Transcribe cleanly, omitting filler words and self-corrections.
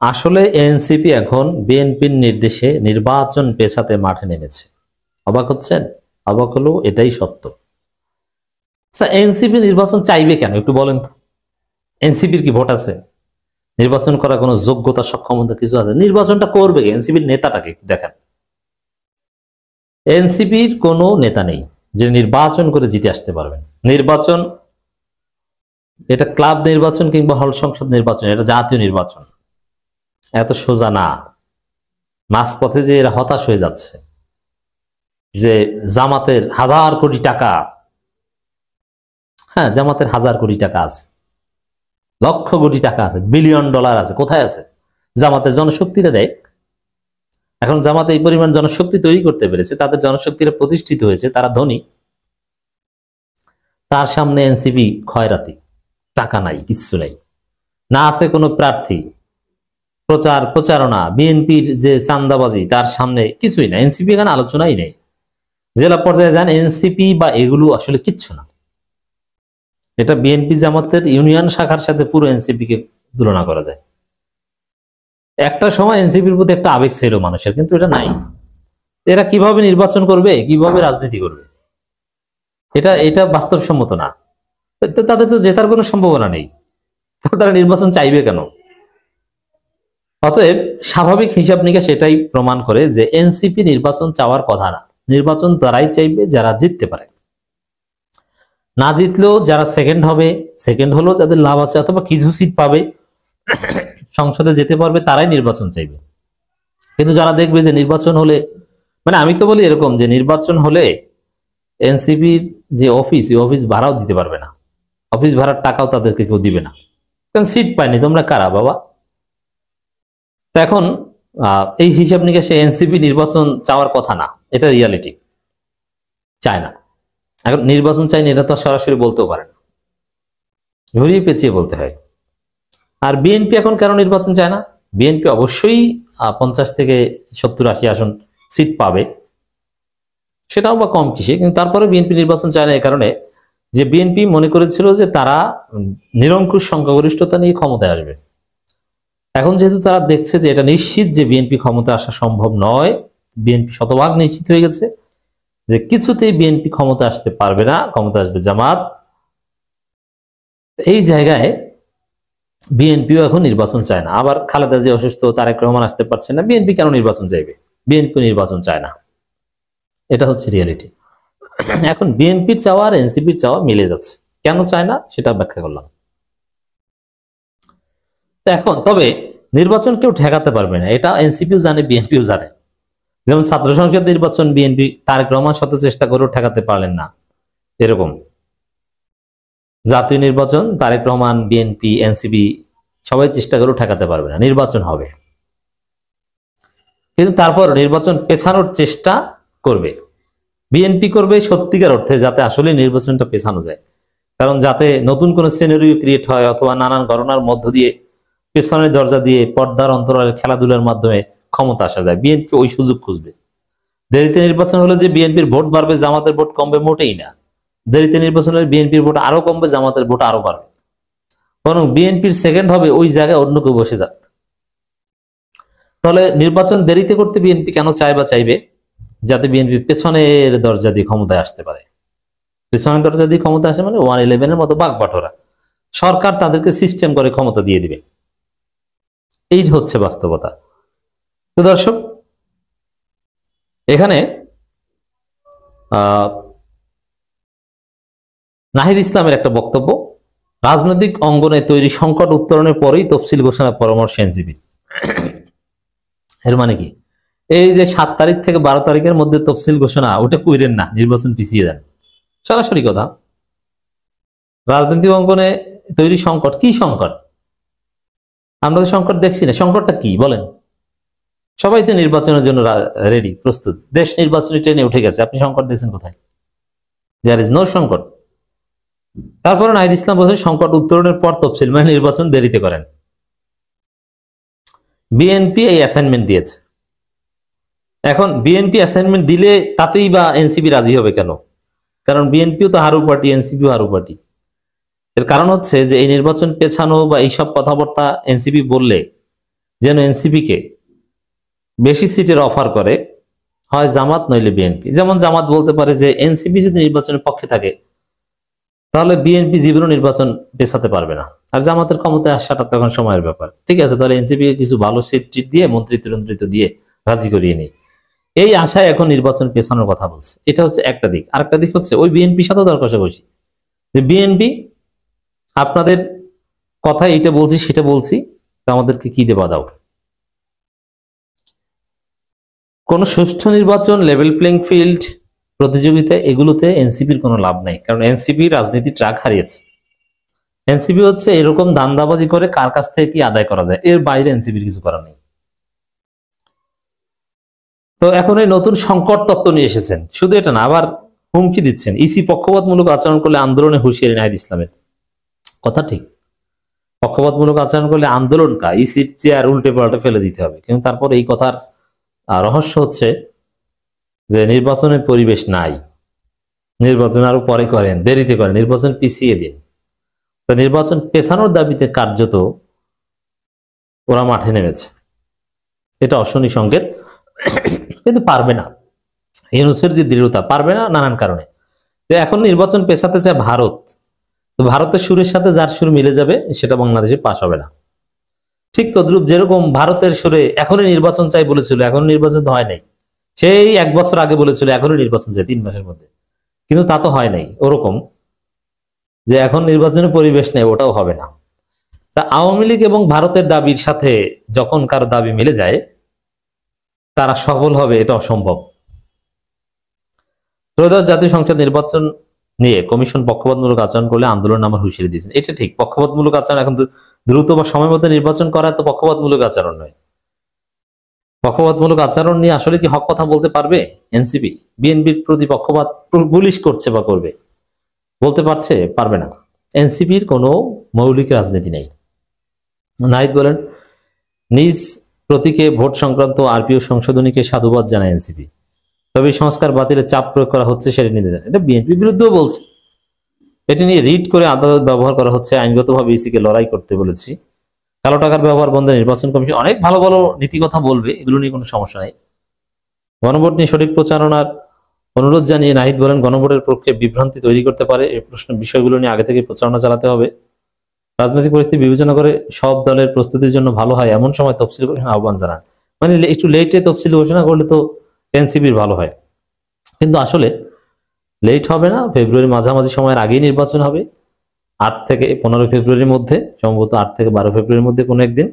আসলে এনসিপি এখন বিএনপির নির্দেশে নির্বাচন পেছাতে মাঠে নেমেছে। অবাক হচ্ছেন? অবাক হলেও এটাই সত্য। আচ্ছা, এনসিপি নির্বাচন চাইবে কেন একটু বলেন তো? এনসিপির কি ভোট আছে? নির্বাচন করার কোনো যোগ্যতা সক্ষমতা কিছু আছে? নির্বাচনটা করবে কে? এনসিপির নেতাটাকে দেখেন। এনসিপির কোনো নেতা নেই যে নির্বাচন করে জিতে আসতে পারবেন। নির্বাচন এটা ক্লাব নির্বাচন কিংবা হল সংসদ নির্বাচন, এটা জাতীয় নির্বাচন। এত সোজা না। মাঝপথে যে এরা হতাশ হয়ে যাচ্ছে যে জামাতের 1000 কোটি টাকা, হ্যাঁ জামাতের 1000 কোটি টাকা আছে, লক্ষ কোটি টাকা আছে, বিলিয়ন ডলার আছে, কোথায় আছে? জামাতের জনশক্তিটা দেয়। এখন জামাত এই পরিমাণ জনশক্তি তৈরি করতে পেরেছে, তাদের জনশক্তিটা প্রতিষ্ঠিত হয়েছে, তারা ধনী। তার সামনে এনসিপি খয়রাতি, টাকা নাই, কিচ্ছু নাই, না আছে কোনো প্রার্থী, প্রচারণা, বিএনপির যে চান্দাবাজি, তার সামনে কিছুই না। এনসিপি এখানে আলোচনাই নেই। জেলা পর্যায়ে যান, এনসিপি বা এগুলো আসলে কিচ্ছু না। এটা বিএনপি জামাতের ইউনিয়ন শাখার সাথে পুরো এনসিপি কে তুলনা করা যায়। একটা সময় এনসিপির প্রতি একটা আবেগ ছিল মানুষের, কিন্তু এটা নাই। এরা কিভাবে নির্বাচন করবে, কিভাবে রাজনীতি করবে, এটা এটা বাস্তবসম্মত না। তাদের তো জেতার কোনো সম্ভাবনা নেই, তারা নির্বাচন চাইবে কেন? অতএব স্বাভাবিক হিসাব নিকাশ সেটাই প্রমাণ করে যে এনসিপি নির্বাচন চাওয়ার কথা না। নির্বাচন তারাই চাইবে যারা জিততে পারে। না জিতলেও যারা সেকেন্ড হবে, সেকেন্ড হলেও যাদের লাভ আছে অথবা কিছু সিট পাবে, সংসদে যেতে পারবে, তারাই নির্বাচন চাইবে। কিন্তু যারা দেখবে যে নির্বাচন হলে, মানে আমি তো বলি এরকম যে নির্বাচন হলে এনসিপির যে অফিস, এই অফিস ভাড়াও দিতে পারবে না, অফিস ভাড়ার টাকাও তাদেরকে কেউ দিবে না, কারণ সিট পায়নি। তোমরা কারা বাবা? এখন এই হিসাব নিকাশে এনসিপি নির্বাচন চাওয়ার কথা না, এটা রিয়ালিটি। চায় না। এখন নির্বাচন চাইনি এটা তো সরাসরি বলতেও পারে না, ঘুরিয়ে পেঁচিয়ে বলতে হয়। আর বিএনপি এখন কেন নির্বাচন চায় না? বিএনপি অবশ্যই 50 থেকে 70-80 আসন সিট পাবে, সেটাও বা কম কিসে, কিন্তু তারপরে বিএনপি নির্বাচন চায় না এই কারণে যে বিএনপি মনে করেছিল যে তারা নিরঙ্কুশ সংখ্যাগরিষ্ঠতা নিয়ে ক্ষমতায় আসবে। এখন যেহেতু তারা দেখছে যে এটা নিশ্চিত যে বিএনপি ক্ষমতায় আসা সম্ভব নয়, বিএনপি শতভাগ নিশ্চিত হয়ে গেছে যে কিছুতেই বিএনপি ক্ষমতা আসতে পারবে না, ক্ষমতা আসবে জামাত। এই জায়গায় বিএনপিও এখন নির্বাচন চায় না। আবার খালেদা জিয়া অসুস্থ, তারেক রহমান আসতে পারছে না, বিএনপি কেন নির্বাচন চাইবে? বিএনপি নির্বাচন চায় না, এটা হচ্ছে রিয়ালিটি। এখন বিএনপির চাওয়া আর এনসিপির চাওয়া মিলে যাচ্ছে, কেন চায় না সেটা ব্যাখ্যা করলাম। এখন তবে নির্বাচন কেউ ঠেকাতে পারবে না, এটা এনসিপিও জানে, বিএনপিও জানে। যেমন ছাত্র সংসদ নির্বাচন বিএনপি তারেক রহমান শত চেষ্টা করেও ঠেকাতে পারলেন না, এরকম জাতীয় নির্বাচন তারেক রহমান, বিএনপি, এনসিপি সবাই চেষ্টা করেও ঠেকাতে পারবে না, নির্বাচন হবে। কিন্তু তারপর নির্বাচন পেছানোর চেষ্টা করবে, বিএনপি করবে সত্যিকার অর্থে, যাতে আসলে নির্বাচনটা পেছানো যায়। কারণ যাতে নতুন কোন সিনারিও ক্রিয়েট হয় অথবা নানান ঘটনার মধ্য দিয়ে পেছনের দরজা দিয়ে পর্দার অন্তরালের খেলাধুলার মাধ্যমে ক্ষমতা আসা যায়, বিএনপি ওই সুযোগ খুঁজবে। দেরিতে নির্বাচন হলে যে বিএনপির ভোট বাড়বে, জামাতের ভোট কমবে, মোটেই না। দেরিতে নির্বাচন হলে বিএনপির ভোট আরো কমবে, জামাতের ভোট আরো বাড়বে। বরং বিএনপির সেকেন্ড হবে, ওই জায়গায় অন্য কেউ বসে যাক। তাহলে নির্বাচন দেরিতে করতে বিএনপি কেন চায় বা চাইবে? যাতে বিএনপি পেছনের দরজা দিয়ে ক্ষমতায় আসতে পারে। পেছনের দরজা দিয়ে ক্ষমতা আসে মানে 111-এর মতো বাগবাটোরা, সরকার তাদেরকে সিস্টেম করে ক্ষমতা দিয়ে দিবে। এই হচ্ছে বাস্তবতা। তো দর্শক, এখানে নাহিদ ইসলামের একটা বক্তব্য, রাজনৈতিক অঙ্গনে তৈরি সংকট উত্তরণের পরেই তফসিল ঘোষণার পরামর্শ এনসিপি। এর মানে কি? এই যে 7 তারিখ থেকে 12 তারিখের মধ্যে তফসিল ঘোষণা, ওটা কইরেন না, নির্বাচন পিছিয়ে দেন, সরাসরি কথা। রাজনৈতিক অঙ্গনে তৈরি সংকট, কি সংকট? আমরা তো সংকট দেখছি না, সংকটটা কি বলেন? সবাই তো নির্বাচনের জন্য রেডি, প্রস্তুত, দেশ নির্বাচনী ট্রেনে উঠে গেছে, আপনি সংকট দেখছেন কোথায়? দেয়ার ইজ নো সংকট। তারপরে নাহিদ ইসলাম বলছে সংকট উত্তরণের পর তফসিল, মানে নির্বাচন দেরিতে করেন। বিএনপি এই অ্যাসাইনমেন্ট দিয়েছে। এখন বিএনপি অ্যাসাইনমেন্ট দিলে তাতেই বা এনসিপি রাজি হবে কেন? কারণ বিএনপিও তো হারু পার্টি, এনসিপিও হারু পার্টি। এর কারণ হচ্ছে যে এই নির্বাচন পেছানো বা এইসব কথাবার্তা এনসিপি বললে যেন এনসিপি কে বেশি সিটের অফার করে, হয় জামাত নইলে বিএনপি। যেমন জামাত বলতে পারে যে এনসিপি যদি নির্বাচনের পক্ষে থাকে তাহলে বিএনপি জীবনও নির্বাচন পেছাতে পারবে না, আর জামাতের ক্ষমতায় আসাটা তখন সময়ের ব্যাপার। ঠিক আছে, তাহলে এনসিপি কে কিছু ভালো সিট টিট দিয়ে মন্ত্রিত্ব দিয়ে রাজি করিয়ে নেই, এই আশায় এখন নির্বাচন পেছানোর কথা বলছে। এটা হচ্ছে একটা দিক। আরেকটা দিক হচ্ছে ওই বিএনপির সাথে দর কষাকষি, যে বিএনপি আপনাদের কথা এইটা বলছি সেটা বলছি, তা আমাদেরকে কি দেবা দাও। কোন সুষ্ঠু নির্বাচন, লেভেল প্লেইং ফিল্ড, প্রতিযোগিতা, এগুলোতে এনসিপির কোনো লাভ নাই, কারণ এনসিপি রাজনীতি ট্রাক হারিয়েছে। এনসিপি হচ্ছে এরকম দান্দাবাজি করে কার কাছ থেকে কি আদায় করা যায়, এর বাইরে এনসিপির কিছু করার নেই। তো এখন এই নতুন সংকট তত্ত্ব নিয়ে এসেছেন, শুধু এটা না, আবার হুমকি দিচ্ছেন ইসি পক্ষপাতমূলক আচরণ করলে আন্দোলনে হুঁশিয়ারি নাহিদ ইসলামের। কথা ঠিক, পক্ষপাতমূলক আচরণ করলে আন্দোলন কা ইসির চেয়ার উল্টে পাল্টে ফেলে দিতে হবে, কিন্তু তারপর এই কথার রহস্য হচ্ছে যে নির্বাচনের পরিবেশ নাই, নির্বাচন আরো পরে করেন, দেরিতে করেন, নির্বাচন পিছিয়ে দিন। তো নির্বাচন পেছানোর দাবিতে কার্যত ওরা মাঠে নেমেছে, এটা অশনি সংকেত। কিন্তু পারবে না, ইউনূসের যে দৃঢ়তা, পারবে না নানান কারণে। যে এখন নির্বাচন পেছাতে চায় ভারত, তো ভারতের সুরের সাথে যার সুর মিলে যাবে সেটা বাংলাদেশে পাস হবে না। ঠিক তদ্রুপ যেরকম ভারতের সুরে এখনই নির্বাচন চাই বলেছিল, এখনো নির্বাচন তো হয় নাই, সেই 1 বছর আগে বলেছিল এখনই নির্বাচন চাই 3 মাসের মধ্যে, কিন্তু তা তো হয় নাই। ওরকম যে এখন নির্বাচনের পরিবেশ নেই, ওটাও হবে না। তা আওয়ামী লীগ এবং ভারতের দাবির সাথে যখন কারো দাবি মিলে যায় তারা সফল হবে, এটা অসম্ভব। ত্রয়োদশ জাতীয় সংসদ নির্বাচন নিয়ে কমিশন পক্ষপাতমূলক আচরণ করলে আন্দোলন নামার হুঁশিয়ারি দিয়েছেন। এটা ঠিক, পক্ষপাতমূলক আচরণ, এখন দ্রুত বা সময় মতো নির্বাচন করা তো পক্ষপাতমূলক আচরণ নয়। পক্ষপাতমূলক আচরণ নিয়ে আসলে কি হক কথা বলতে পারবে এনসিপি? বিএনপির প্রতি পক্ষপাত পুলিশ করছে বা করবে, বলতে পারছে? পারবে না। এনসিপির কোনো মৌলিক রাজনীতি নেই। নাহিদ বলেন নিজ প্রতীকে ভোট সংক্রান্ত আরপিও সংশোধনীকে সাধুবাদ জানায় এনসিপি, তবে সংস্কার বাতিলের চাপ প্রয়োগ করা হচ্ছে সেটা নিয়ে জানেন। এটা বিএনপির বিরুদ্ধেও বলছে, এটি নিয়ে রিট করে আদালত ব্যবহার করা হচ্ছে, আইনগতভাবে ইসিকে লড়াই করতে বলেছি, কালো টাকার ব্যবহার বন্ধে নির্বাচন কমিশন অনেক ভালো ভালো নীতি কথা বলবে, এগুলো নিয়ে কোনো সমস্যা নেই। গণভোট নিয়ে সঠিক প্রচারণার অনুরোধ জানিয়ে নাহিদ বলেন গণভোটের প্রক্রিয়া বিভ্রান্তি তৈরি করতে পারে, এই বিষয়গুলো নিয়ে আগে থেকে প্রচারণা চালাতে হবে। রাজনৈতিক পরিস্থিতি বিবেচনা করে সব দলের প্রস্তুতির জন্য ভালো হয় এমন সময় তফসিল ঘোষণা আহ্বান জানান। মানে একটু লেটে তফসিল ঘোষণা করলে তো এনসিপির ভালো হয়, কিন্তু আসলে লেট হবে না, ফেব্রুয়ারি মাঝামাঝি সময়ের আগেই নির্বাচন হবে, 8 থেকে 15 ফেব্রুয়ারির মধ্যে, সম্ভবত 8 থেকে 12 ফেব্রুয়ারির মধ্যে কোনো একদিন।